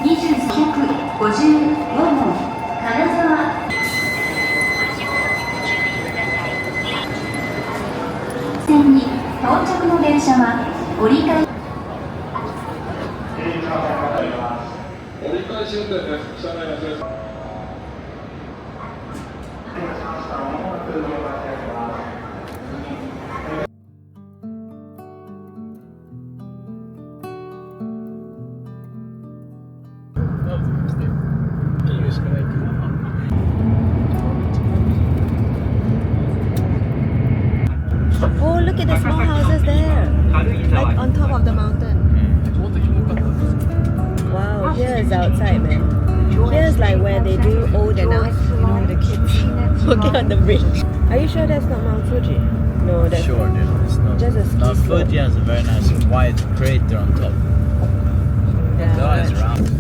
号金沢線に到着の電車は折り返し折り返し運転です。車内の清掃。Oh, look at the small houses there, like on top of the mountain. Wow, here's outside, man. Here's like where they do old enough, you know, the kids working on the bridge. Are you sure that's not Mount Fuji? No, that's Sure, it's not. just a ski Mount slope. Fuji has a very nice white crater on top. Yeah, That is but- round.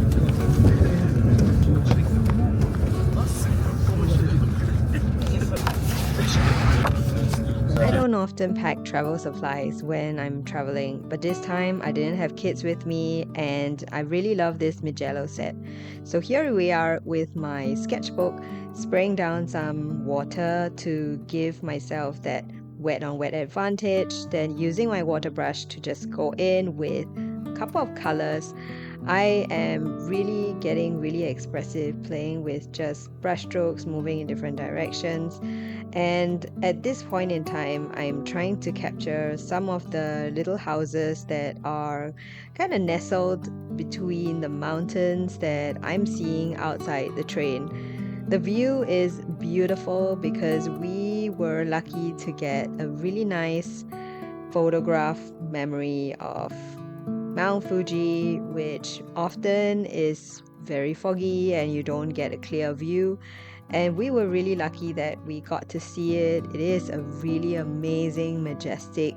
I don't often pack travel supplies when I'm traveling, but this time I didn't have kids with me and I really love this Mijello set. So here we are with my sketchbook, spraying down some water to give myself that wet on wet advantage, then using my water brush to just go in with a couple of colors. I am really getting really expressive, playing with just brush strokes, moving in different directions. And at this point in time, I'm trying to capture some of the little houses that are kind of nestled between the mountains that I'm seeing outside the train. The view is beautiful because we were lucky to get a really nice photograph memory of Mount Fuji, which often is very foggy and you don't get a clear view. And we were really lucky that we got to see it. It is a really amazing, majestic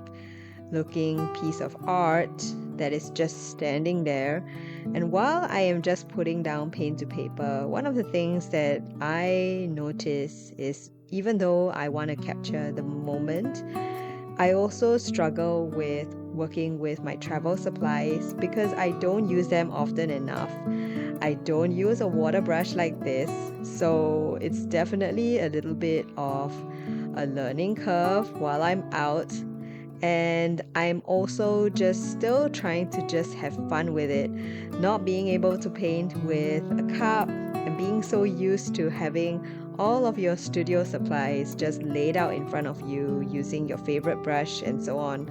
looking piece of art that is just standing there. And while I am just putting down paint to paper, one of the things that I notice is even though I want to capture the moment, I also struggle with working with my travel supplies because I don't use them often enough. I don't use a water brush like this, so it's definitely a little bit of a learning curve while I'm out. And I'm also just still trying to just have fun with it, not being able to paint with a cup and being so used to having all of your studio supplies just laid out in front of you using your favorite brush and so on.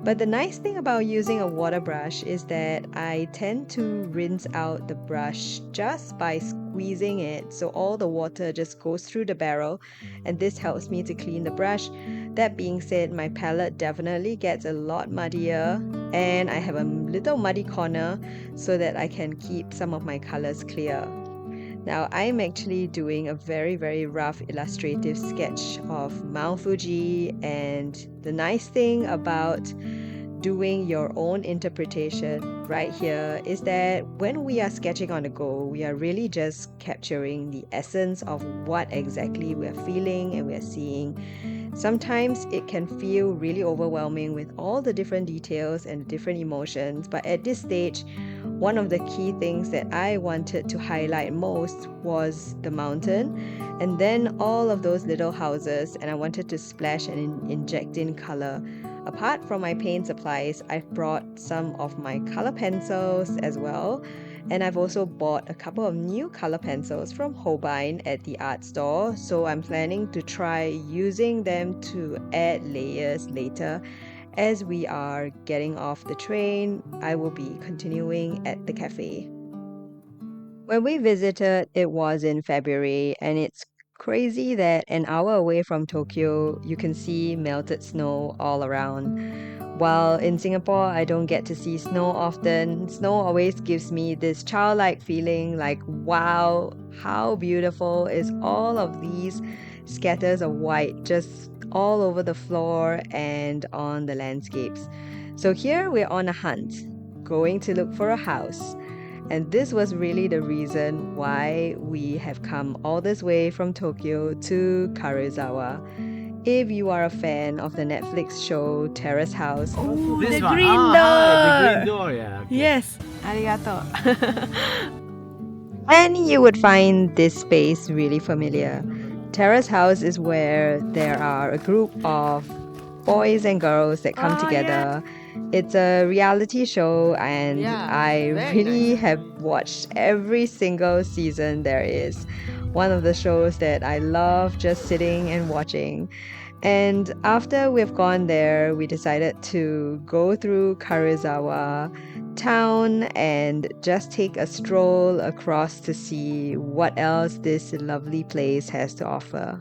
But the nice thing about using a water brush is that I tend to rinse out the brush just by squeezing it, so all the water just goes through the barrel, and this helps me to clean the brush. That being said, my palette definitely gets a lot muddier, and I have a little muddy corner so that I can keep some of my colors clear. Now, I'm actually doing a very, very rough illustrative sketch of Mount Fuji, and the nice thing about doing your own interpretation right here is that when we are sketching on the go, we are really just capturing the essence of what exactly we're feeling and we're seeing. Sometimes it can feel really overwhelming with all the different details and different emotions, but at this stage, one of the key things that I wanted to highlight most was the mountain and then all of those little houses, and I wanted to splash and inject in color. Apart from my paint supplies, I've brought some of my color pencils as well, and I've also bought a couple of new color pencils from Holbein at the art store, so I'm planning to try using them to add layers later. As we are getting off the train, I will be continuing at the cafe. When we visited, it was in February, and it's crazy that an hour away from Tokyo, you can see melted snow all around. While in Singapore, I don't get to see snow often, snow always gives me this childlike feeling like, wow, how beautiful is all of these scatters of white just all over the floor and on the landscapes. So here we're on a hunt, going to look for a house. And this was really the reason why we have come all this way from Tokyo to Karuizawa. If you are a fan of the Netflix show Terrace House, This the one. green Oh, door. hi, the green door, yeah. Okay. Yes, arigato. And you would find this space really familiar. Terrace House is where there are a group of boys and girls that come together. It's a reality show, and I really have watched every single season there is. One of the shows that I love just sitting and watching. And after we've gone there, we decided to go through Karuizawa town and just take a stroll across to see what else this lovely place has to offer.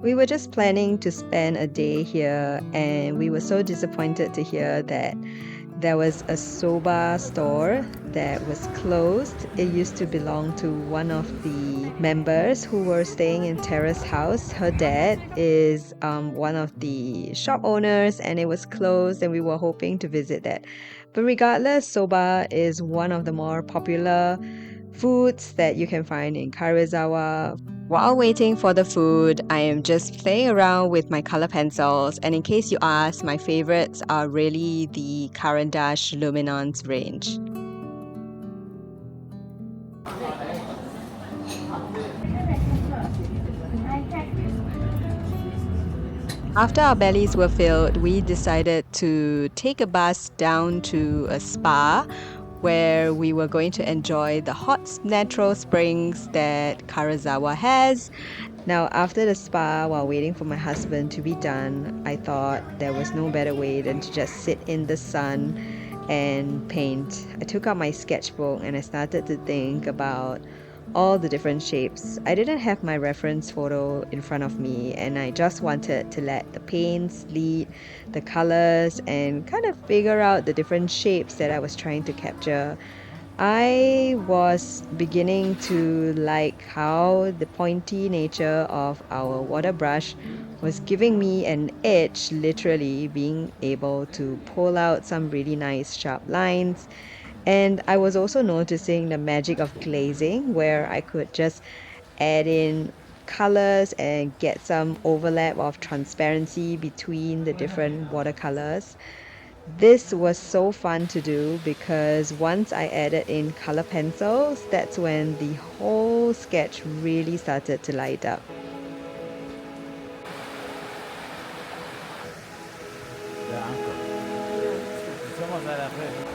We were just planning to spend a day here, and we were so disappointed to hear that there was a soba store that was closed. It used to belong to one of the members who were staying in Terrace House. Her dad is one of the shop owners, and it was closed, and we were hoping to visit that. But regardless, soba is one of the more popular foods that you can find in Karuizawa. While waiting for the food, I am just playing around with my color pencils, and in case you ask, my favorites are really the Caran d'Ache Luminance range. After our bellies were filled, we decided to take a bus down to a spa where we were going to enjoy the hot natural springs that Karuizawa has. Now, after the spa, while waiting for my husband to be done, I thought there was no better way than to just sit in the sun and paint. I took out my sketchbook and I started to think about all the different shapes. I didn't have my reference photo in front of me, and I just wanted to let the paints lead the colors and kind of figure out the different shapes that I was trying to capture. I was beginning to like how the pointy nature of our water brush was giving me an edge, literally being able to pull out some really nice sharp lines. And I was also noticing the magic of glazing, where I could just add in colors and get some overlap of transparency between the different watercolors. This was so fun to do because once I added in color pencils, that's when the whole sketch really started to light up. The uncle. Somos a la fe.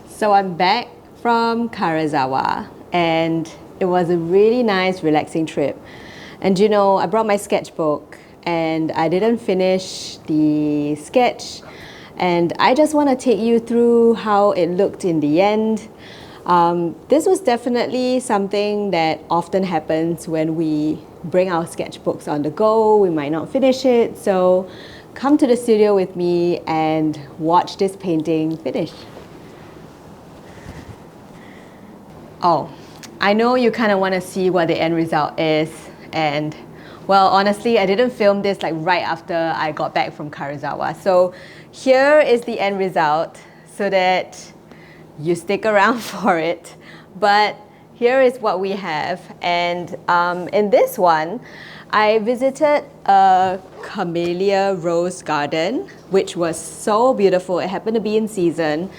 So I'm back from Karuizawa, and it was a really nice, relaxing trip. And you know, I brought my sketchbook and I didn't finish the sketch, and I just want to take you through how it looked in the end. This was definitely something that often happens when we bring our sketchbooks on the go. We might not finish it, so come to the studio with me and watch this painting finish. Oh, I know you kind of want to see what the end result is, and well, honestly, I didn't film this like right after I got back from Karuizawa. So here is the end result so that you stick around for it. But here is what we have, and in this one, I visited a camellia rose garden, which was so beautiful. It happened to be in season.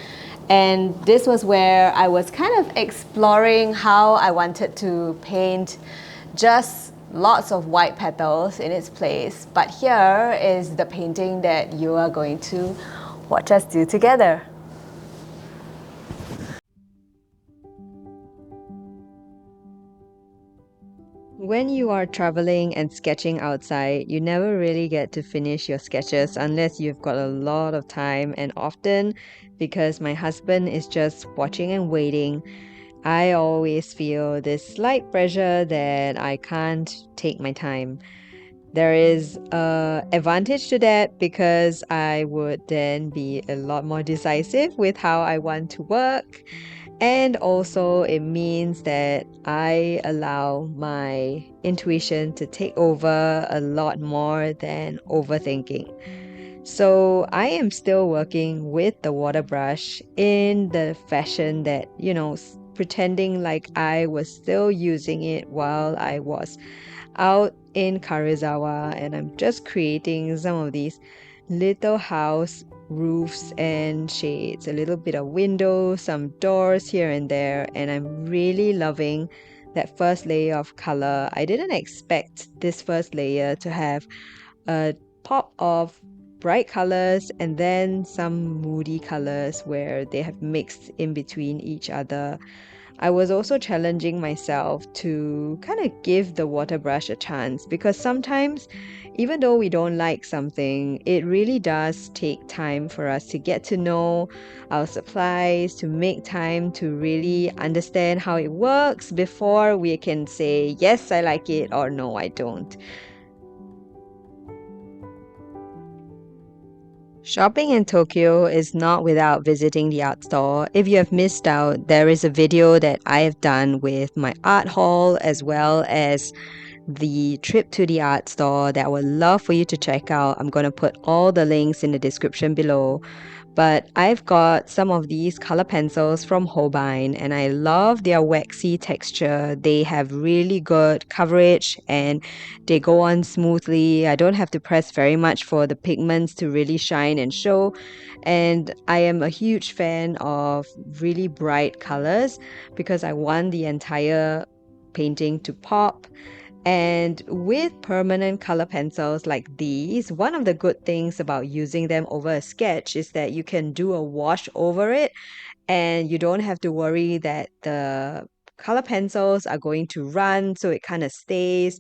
And this was where I was kind of exploring how I wanted to paint just lots of white petals in its place. But here is the painting that you are going to Watch us do together. When you are traveling and sketching outside, you never really get to finish your sketches unless you've got a lot of time, and often because my husband is just watching and waiting, I always feel this slight pressure that I can't take my time. There is a advantage to that because I would then be a lot more decisive with how I want to work. And also, it means that I allow my intuition to take over a lot more than overthinking. So, I am still working with the water brush in the fashion that, pretending like I was still using it while I was out in Karuizawa, and I'm just creating some of these little house roofs and shades, a little bit of windows, some doors here and there, and I'm really loving that first layer of color. I didn't expect this first layer to have a pop of bright colors and then some moody colors where they have mixed in between each other. I was also challenging myself to kind of give the water brush a chance because sometimes, even though we don't like something, it really does take time for us to get to know our supplies, to make time to really understand how it works before we can say, yes, I like it, or no, I don't. Shopping in Tokyo is not without visiting the art store. If you have missed out, there is a video that I have done with my art haul as well as the trip to the art store that I would love for you to check out. I'm going to put all the links in the description below. But I've got some of these color pencils from Holbein and I love their waxy texture. They have really good coverage and they go on smoothly. I don't have to press very much for the pigments to really shine and show. And I am a huge fan of really bright colors because I want the entire painting to pop. And with permanent color pencils like these, one of the good things about using them over a sketch is that you can do a wash over it and you don't have to worry that the color pencils are going to run, so it kind of stays.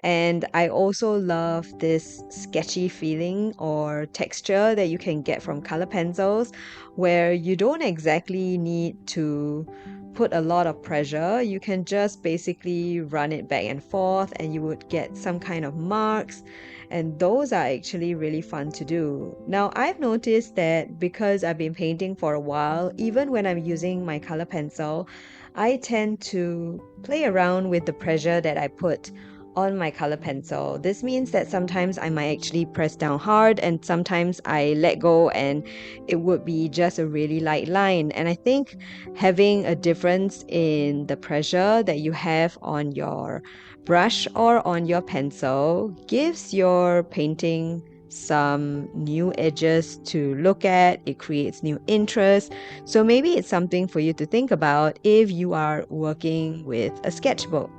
And I also love this sketchy feeling or texture that you can get from color pencils, where you don't exactly need to put a lot of pressure. You can just basically run it back and forth and you would get some kind of marks. And those are actually really fun to do. Now, I've noticed that because I've been painting for a while, even when I'm using my color pencil, I tend to play around with the pressure that I put on my color pencil. This means that sometimes I might actually press down hard and sometimes I let go and it would be just a really light line. And I think having a difference in the pressure that you have on your brush or on your pencil gives your painting some new edges to look at. It creates new interest. So maybe it's something for you to think about if you are working with a sketchbook.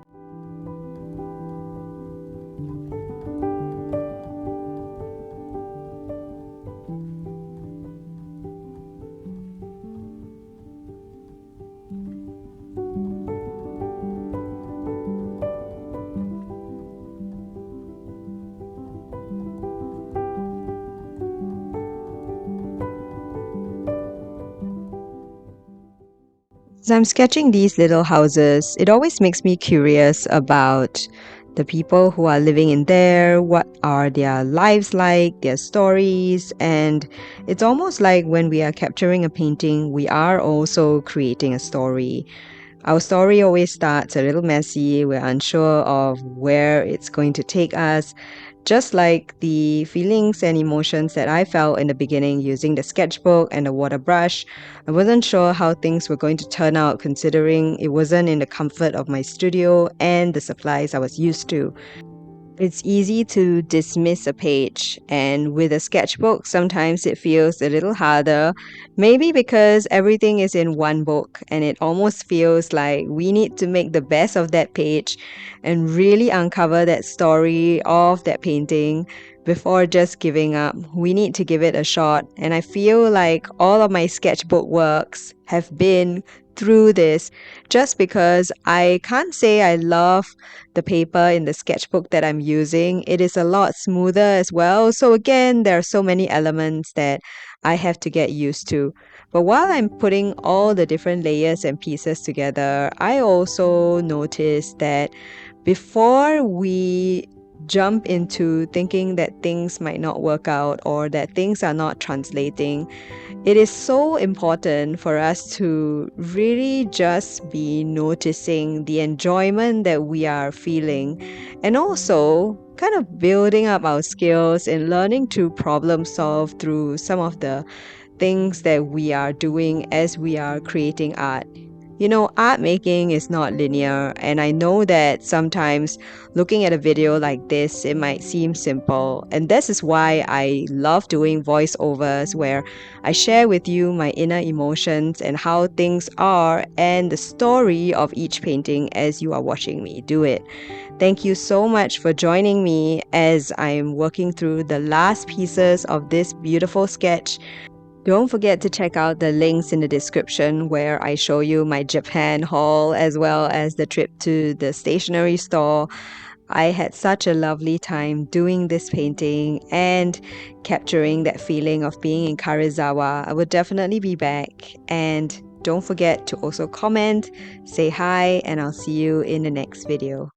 As I'm sketching these little houses, it always makes me curious about the people who are living in there, what are their lives like, their stories, and it's almost like when we are capturing a painting, we are also creating a story. Our story always starts a little messy, we're unsure of where it's going to take us. Just like the feelings and emotions that I felt in the beginning using the sketchbook and the water brush, I wasn't sure how things were going to turn out considering it wasn't in the comfort of my studio and the supplies I was used to. It's easy to dismiss a page, and with a sketchbook, sometimes it feels a little harder. Maybe because everything is in one book, and it almost feels like we need to make the best of that page and really uncover that story of that painting before just giving up. We need to give it a shot. And I feel like all of my sketchbook works have been through this, just because I can't say I love the paper in the sketchbook that I'm using. It is a lot smoother as well. So again, there are so many elements that I have to get used to. But while I'm putting all the different layers and pieces together, I also noticed that before we jump into thinking that things might not work out or that things are not translating, it is so important for us to really just be noticing the enjoyment that we are feeling, and also kind of building up our skills in learning to problem solve through some of the things that we are doing as we are creating art. You know, art making is not linear, and I know that sometimes looking at a video like this, it might seem simple. And this is why I love doing voiceovers, where I share with you my inner emotions and how things are and the story of each painting as you are watching me do it. Thank you so much for joining me as I'm working through the last pieces of this beautiful sketch. Don't forget to check out the links in the description where I show you my Japan haul as well as the trip to the stationery store. I had such a lovely time doing this painting and capturing that feeling of being in Karuizawa. I will definitely be back. And don't forget to also comment, say hi, and I'll see you in the next video.